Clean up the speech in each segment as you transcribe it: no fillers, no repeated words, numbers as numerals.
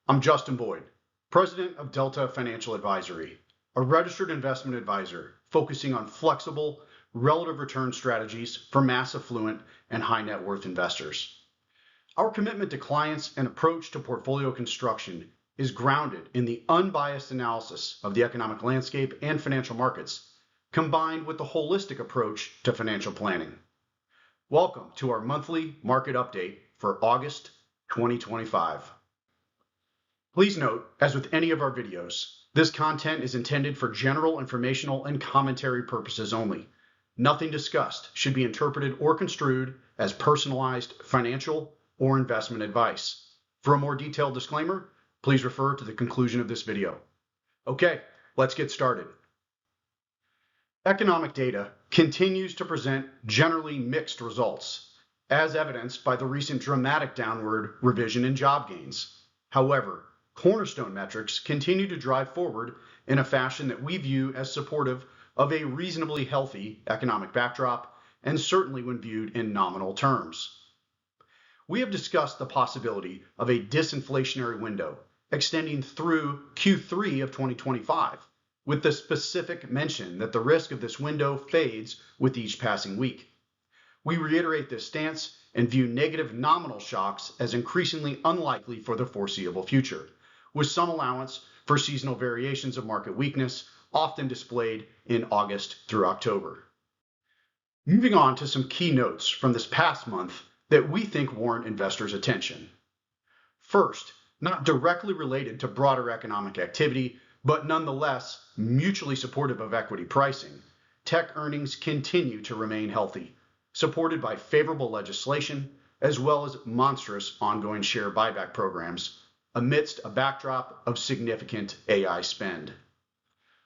I'm Justin Boyd, President of Delta Financial Advisory, a registered investment advisor focusing on flexible, relative return strategies for mass affluent and high net worth investors. Our commitment to clients and approach to portfolio construction is grounded in the unbiased analysis of the economic landscape and financial markets, combined with the holistic approach to financial planning. Welcome to our monthly market update for August 2025. Please note, as with any of our videos, this content is intended for general informational and commentary purposes only. Nothing discussed should be interpreted or construed as personalized financial or investment advice. For a more detailed disclaimer, please refer to the conclusion of this video. Okay, let's get started. Economic data continues to present generally mixed results, as evidenced by the recent dramatic downward revision in job gains. However, cornerstone metrics continue to drive forward in a fashion that we view as supportive of a reasonably healthy economic backdrop, and certainly when viewed in nominal terms. We have discussed the possibility of a disinflationary window extending through Q3 of 2025, with the specific mention that the risk of this window fades with each passing week. We reiterate this stance and view negative nominal shocks as increasingly unlikely for the foreseeable future, with some allowance for seasonal variations of market weakness often displayed in August through October. Moving on to some key notes from this past month that we think warrant investors' attention. First, not directly related to broader economic activity, but nonetheless mutually supportive of equity pricing, tech earnings continue to remain healthy, supported by favorable legislation as well as monstrous ongoing share buyback programs amidst a backdrop of significant AI spend.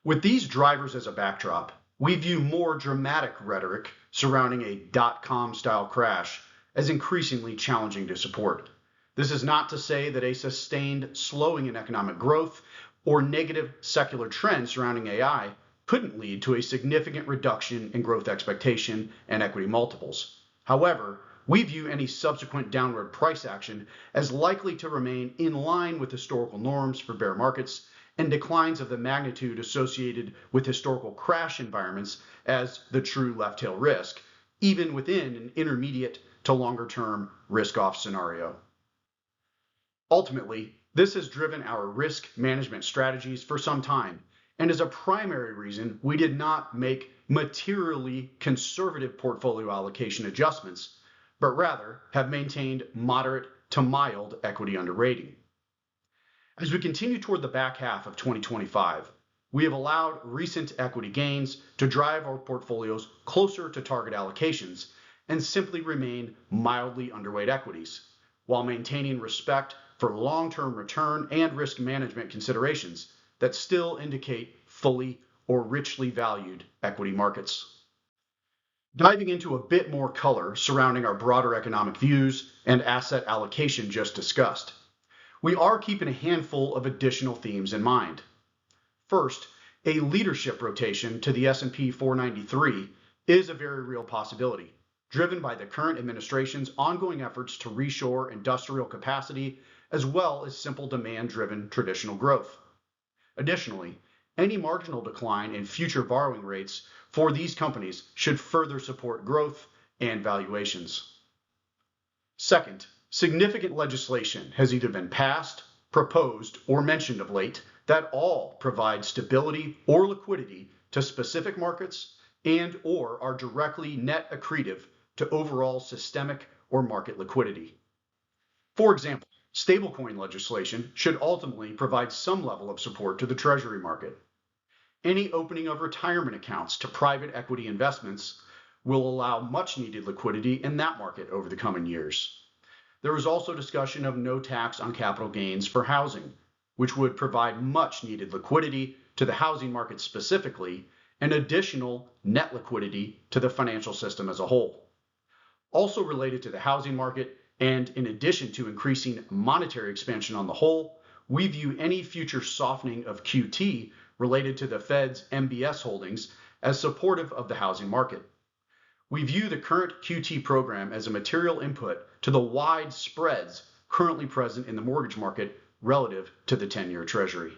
With these drivers as a backdrop, we view more dramatic rhetoric surrounding a dot-com style crash as increasingly challenging to support. This is not to say that a sustained slowing in economic growth or negative secular trends surrounding AI couldn't lead to a significant reduction in growth expectation and equity multiples. However, we view any subsequent downward price action as likely to remain in line with historical norms for bear markets and declines of the magnitude associated with historical crash environments as the true left tail risk, even within an intermediate to longer term risk-off scenario. Ultimately, this has driven our risk management strategies for some time and is a primary reason we did not make materially conservative portfolio allocation adjustments, but rather have maintained moderate to mild equity underrating. As we continue toward the back half of 2025, we have allowed recent equity gains to drive our portfolios closer to target allocations and simply remain mildly underweight equities, while maintaining respect for long-term return and risk management considerations that still indicate fully or richly valued equity markets. Diving into a bit more color surrounding our broader economic views and asset allocation just discussed, we are keeping a handful of additional themes in mind. First, a leadership rotation to the S&P 493 is a very real possibility, driven by the current administration's ongoing efforts to reshore industrial capacity as well as simple demand-driven traditional growth. Additionally, any marginal decline in future borrowing rates for these companies should further support growth and valuations. Second, significant legislation has either been passed, proposed, or mentioned of late that all provide stability or liquidity to specific markets and or are directly net accretive to overall systemic or market liquidity. For example, stablecoin legislation should ultimately provide some level of support to the Treasury market. Any opening of retirement accounts to private equity investments will allow much needed liquidity in that market over the coming years. There is also discussion of no tax on capital gains for housing, which would provide much needed liquidity to the housing market specifically and additional net liquidity to the financial system as a whole. Also related to the housing market, and in addition to increasing monetary expansion on the whole, we view any future softening of QT related to the Fed's MBS holdings as supportive of the housing market. We view the current QT program as a material input to the wide spreads currently present in the mortgage market relative to the 10-year Treasury.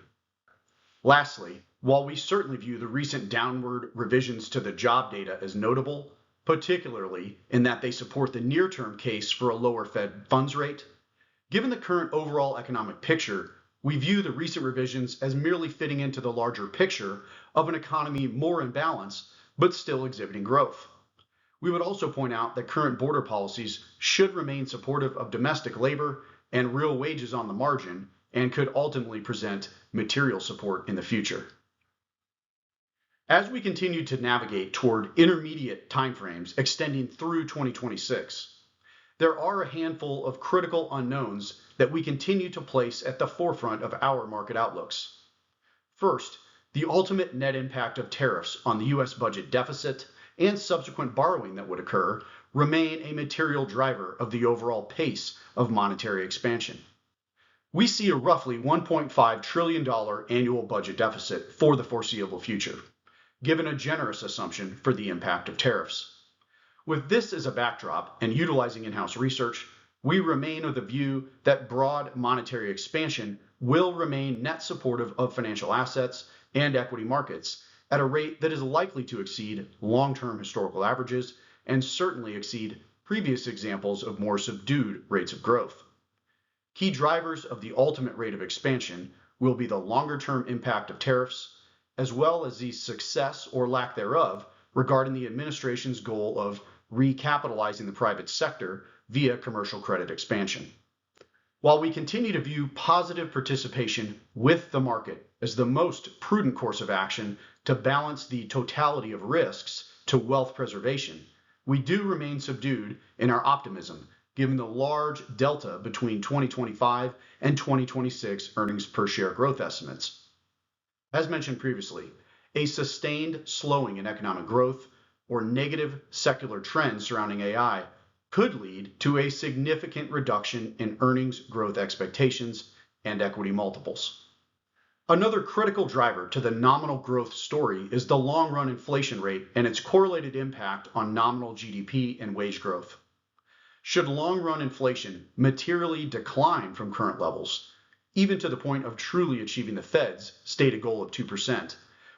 Lastly, while we certainly view the recent downward revisions to the job data as notable, particularly in that they support the near-term case for a lower Fed funds rate, given the current overall economic picture, we view the recent revisions as merely fitting into the larger picture of an economy more in balance, but still exhibiting growth. We would also point out that current border policies should remain supportive of domestic labor and real wages on the margin, and could ultimately present material support in the future. As we continue to navigate toward intermediate timeframes extending through 2026, there are a handful of critical unknowns that we continue to place at the forefront of our market outlooks. First, the ultimate net impact of tariffs on the U.S. budget deficit and subsequent borrowing that would occur remain a material driver of the overall pace of monetary expansion. We see a roughly $1.5 trillion annual budget deficit for the foreseeable future, given a generous assumption for the impact of tariffs. With this as a backdrop and utilizing in-house research, we remain of the view that broad monetary expansion will remain net supportive of financial assets and equity markets at a rate that is likely to exceed long-term historical averages and certainly exceed previous examples of more subdued rates of growth. Key drivers of the ultimate rate of expansion will be the longer-term impact of tariffs, as well as the success or lack thereof regarding the administration's goal of recapitalizing the private sector via commercial credit expansion. While we continue to view positive participation with the market as the most prudent course of action to balance the totality of risks to wealth preservation, we do remain subdued in our optimism given the large delta between 2025 and 2026 earnings per share growth estimates. As mentioned previously, a sustained slowing in economic growth or negative secular trends surrounding AI could lead to a significant reduction in earnings growth expectations and equity multiples. Another critical driver to the nominal growth story is the long-run inflation rate and its correlated impact on nominal GDP and wage growth. Should long-run inflation materially decline from current levels, even to the point of truly achieving the Fed's stated goal of 2%,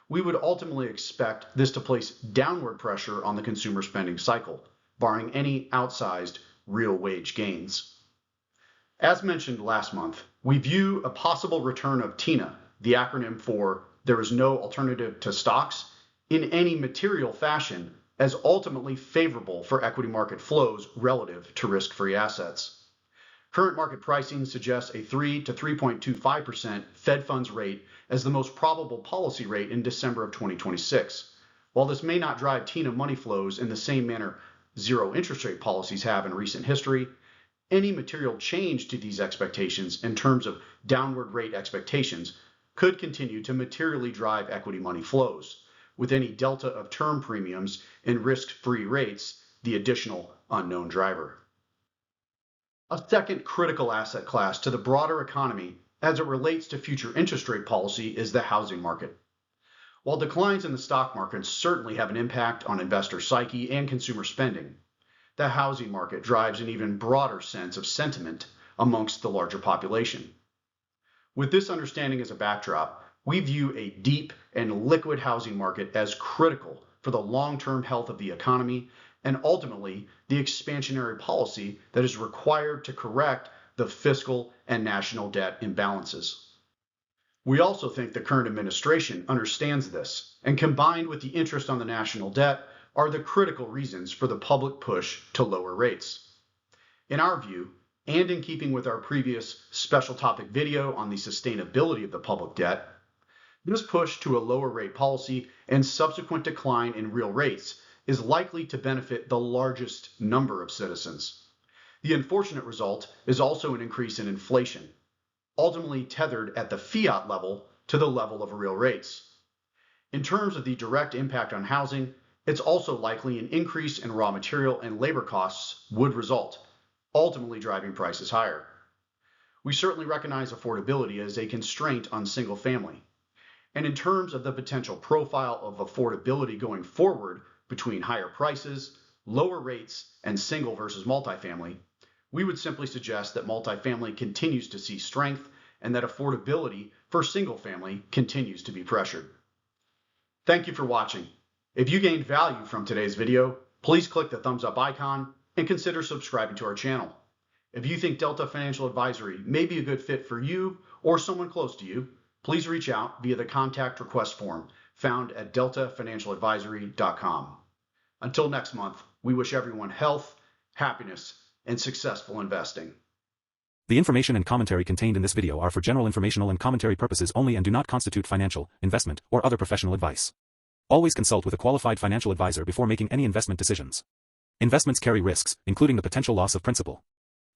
we would ultimately expect this to place downward pressure on the consumer spending cycle, barring any outsized real wage gains. As mentioned last month, we view a possible return of TINA, the acronym for There is No Alternative to Stocks, in any material fashion as ultimately favorable for equity market flows relative to risk-free assets. Current market pricing suggests a 3 to 3.25% Fed funds rate as the most probable policy rate in December of 2026. While this may not drive TINA money flows in the same manner zero interest rate policies have in recent history, any material change to these expectations in terms of downward rate expectations could continue to materially drive equity money flows, with any delta of term premiums and risk-free rates the additional unknown driver. A second critical asset class to the broader economy as it relates to future interest rate policy is the housing market. While declines in the stock market certainly have an impact on investor psyche and consumer spending, the housing market drives an even broader sense of sentiment amongst the larger population. With this understanding as a backdrop, we view a deep and liquid housing market as critical for the long-term health of the economy and ultimately the expansionary policy that is required to correct the fiscal and national debt imbalances. We also think the current administration understands this, and combined with the interest on the national debt are the critical reasons for the public push to lower rates. In our view, and in keeping with our previous special topic video on the sustainability of the public debt, this push to a lower rate policy and subsequent decline in real rates is likely to benefit the largest number of citizens. The unfortunate result is also an increase in inflation, ultimately tethered at the fiat level to the level of real rates. In terms of the direct impact on housing, it's also likely an increase in raw material and labor costs would result, ultimately driving prices higher. We certainly recognize affordability as a constraint on single family. And in terms of the potential profile of affordability going forward between higher prices, lower rates, and single versus multifamily, we would simply suggest that multifamily continues to see strength and that affordability for single family continues to be pressured. Thank you for watching. If you gained value from today's video, please click the thumbs up icon and consider subscribing to our channel. If you think Delta Financial Advisory may be a good fit for you or someone close to you, please reach out via the contact request form found at deltafinancialadvisory.com. Until next month, we wish everyone health, happiness, and successful investing. The information and commentary contained in this video are for general informational and commentary purposes only and do not constitute financial, investment, or other professional advice. Always consult with a qualified financial advisor before making any investment decisions. Investments carry risks, including the potential loss of principal.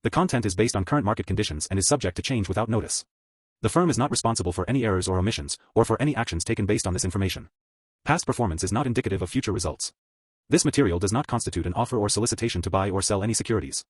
The content is based on current market conditions and is subject to change without notice. The firm is not responsible for any errors or omissions, or for any actions taken based on this information. Past performance is not indicative of future results. This material does not constitute an offer or solicitation to buy or sell any securities.